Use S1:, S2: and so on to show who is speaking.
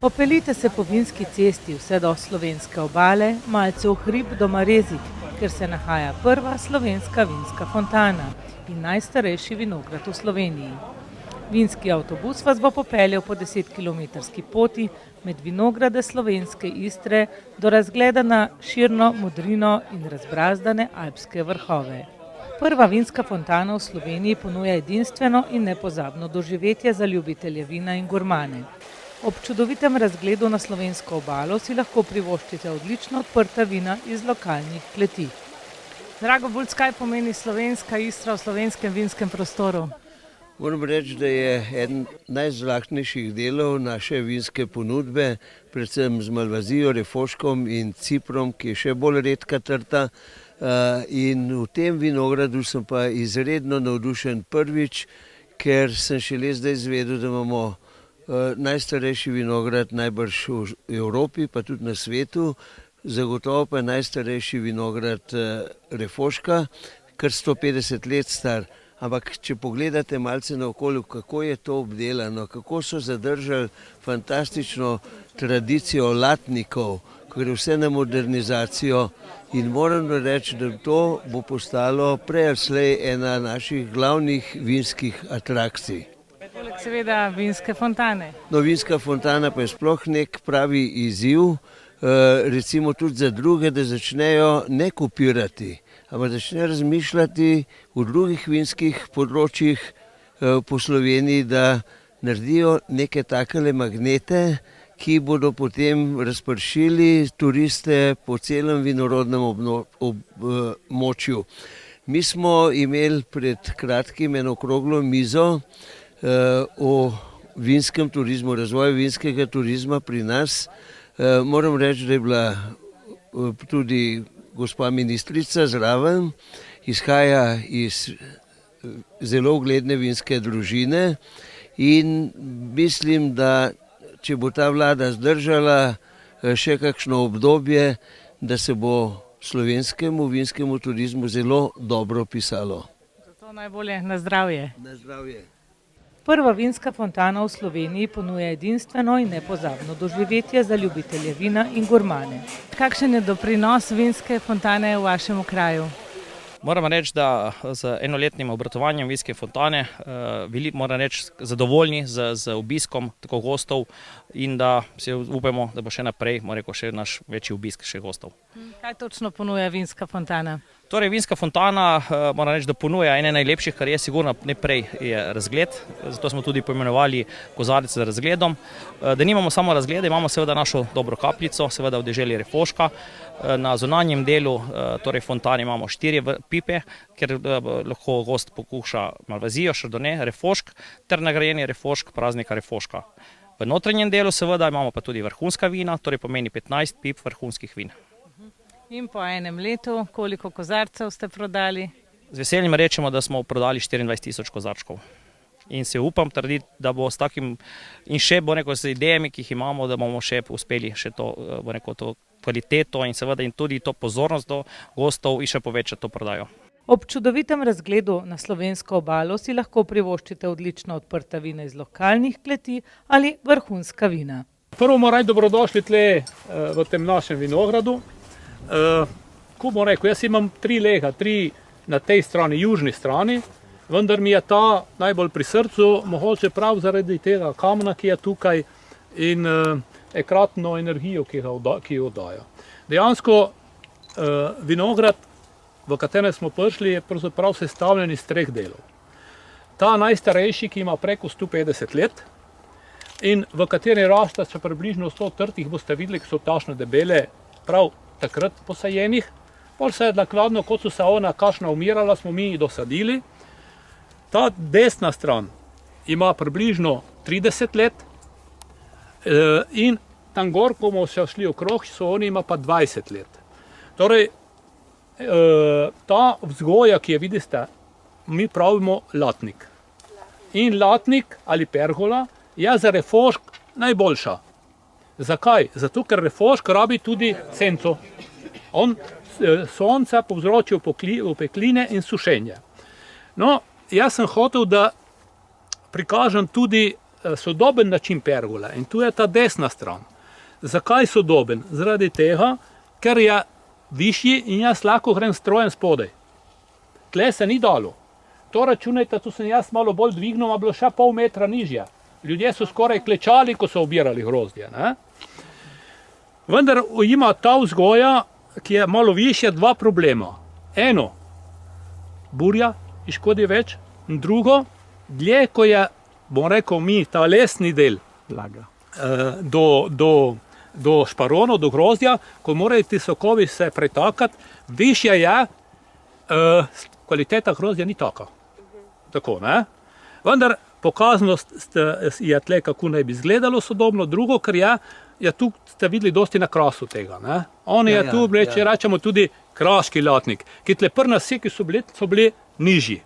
S1: Popeljite se po Vinski cesti vse do slovenske obale, malce v hrib do Marezik, kjer se nahaja prva slovenska vinska fontana in najstarejši vinograd v Sloveniji. Vinski avtobus vas bo popeljal po 10-kilometrski poti med vinograde slovenske Istre do razgleda na Širno, Modrino in razbrazdane alpske vrhove. Prva vinska fontana v Sloveniji ponuja edinstveno in nepozabno doživetje za ljubitelje vina in gurmane. Ob čudovitem razgledu na slovensko obalo si lahko privoščite odlično odprta vina iz lokalnih kleti. Drago Bulc, kaj pomeni slovenska Istra v slovenskem vinskem prostoru?
S2: Moram reči, da je eden najžlahtnejših delov naše vinske ponudbe, predvsem z Malvazijo, Refoškom in Ciprom, ki je še bolj redka trta. In v tem vinogradu sem pa izredno navdušen prvič, ker sem šele zdaj izvedel, da imamo najstarejši vinograd najbrž v Evropi, pa tudi na svetu, zagotovo pa najstarejši vinograd Refoška, kar 150 let star. Ampak če pogledate malce naokoli, kako je to obdelano, kako so zadržali fantastično tradicijo latnikov, ker je vse na modernizacijo, in moram reči, da to bo postalo prej ali slej ena naših glavnih vinskih atrakcij.
S1: Poleg seveda vinske fontane.
S2: No, vinska fontana pa je sploh nek pravi izziv, recimo tudi za druge, da začnejo ne kopirati, ampak začnejo razmišljati v drugih vinskih področjih po Sloveniji, da naredijo neke takele magnete, ki bodo potem razpršili turiste po celem vinorodnem območju. Mi smo imeli pred kratkim eno okroglo mizo o vinskem turizmu, razvoju vinskega turizma pri nas. Moram reči, da je bila tudi gospa ministrica zraven, izhaja iz zelo ugledne vinske družine in mislim, da če bo ta vlada zdržala še kakšno obdobje, da se bo slovenskemu vinskemu turizmu zelo dobro pisalo.
S1: Zato najbolje na zdravje.
S2: Na zdravje.
S1: Prva vinska fontana v Sloveniji ponuja edinstveno in nepozabno doživetje za ljubitelje vina in gurmane. Kakšen je doprinos vinske fontane v vašem kraju?
S3: Moram reči, da z enoletnim obratovanjem vinske fontane moram reči zadovoljni z obiskom tako gostov in da se upamo, da bo še naprej še naš večji obisk še gostov.
S1: Kaj točno ponuja vinska fontana?
S3: Torej, vinska fontana, moram reči, da ponuja ene najlepših, kar je sigurno najprej je razgled, zato smo tudi poimenovali kozarec z razgledom. Da nimamo samo razglede, imamo seveda našo dobro kapljico, seveda v deželi Refoška. Na zunanjem delu torej fontane imamo 4 pipe, kjer lahko gost pokuša Malvazijo, Chardonnay, Refošk ter nagrajeni Refošk praznika Refoška. V notranjem delu seveda imamo pa tudi vrhunska vina, torej pomeni 15 pip vrhunskih vin.
S1: In po enem letu, koliko kozarcev ste prodali?
S3: Z veseljem rečemo, da smo prodali 24.000 kozarčkov. In se upam trditi, da bo s takim in še z idejami, ki jih imamo, da bomo še uspeli še to kvaliteto in seveda in tudi to pozornost do gostov in še povečati to prodajo.
S1: Ob čudovitem razgledu na slovensko obalo si lahko privoščite odlično odprta vina iz lokalnih kleti ali vrhunska vina.
S4: Prvo moraj dobrodošli tle v tem našem vinogradu. Ko bom rekel, jaz imam 3 lega, 3 na tej strani, južni strani, vendar mi je ta najbolj pri srcu, mogoče prav zaradi tega kamna, ki je tukaj in ekratno energijo, ki jo dajo. Dejansko vinograd, v katerem smo prišli, je pravzaprav sestavljen iz 3 delov. Ta najstarejši, ki ima preko 150 let in v kateri rasta še približno 100 trtih, boste videli, ki so tašno debele, prav takrat posajenih. Pol se je nakladno, kot so se ona kašna umirala, smo mi dosadili. Ta desna stran ima približno 30 let in tam gor, ko bomo se šli okrog, so oni ima pa 20 let. Torej, ta vzgoja, ki je vidite, mi pravimo latnik. In latnik ali pergola je za Refošk najboljša. Zakaj? Zato, ker Refošk rabi tudi senco. On sonca povzroči opekline in sušenje. No, jaz sem hotel, da prikažem tudi sodoben način pergole in tu je ta desna stran. Zakaj sodoben? Zaradi tega, ker je višji in jaz lahko grem strojem spodaj. Tle se ni dalo. To računajte, tu sem jaz malo bolj dvignil, a bilo še pol metra nižje. Ljudje so skoraj klečali, ko so obirali grozdje. Ne? Vendar ima ta vzgoja, ki je malo višja, dva problema. Eno, burja škodi več, in drugo, dlje, ko je, bom rekel mi, ta lesni del do šparonov, do grozdja, ko morajo ti sokovi se pretakati, višja je, kvaliteta grozdja ni taka. Tako, ne? Vendar pokaznost je tle, kako naj bi izgledalo sodobno, drugo, ker je tu ste videli dosti na krasu tega. Ne? On je tu, rečemo tudi kraški latnik, ki tle prnasi, ki so bili nižji.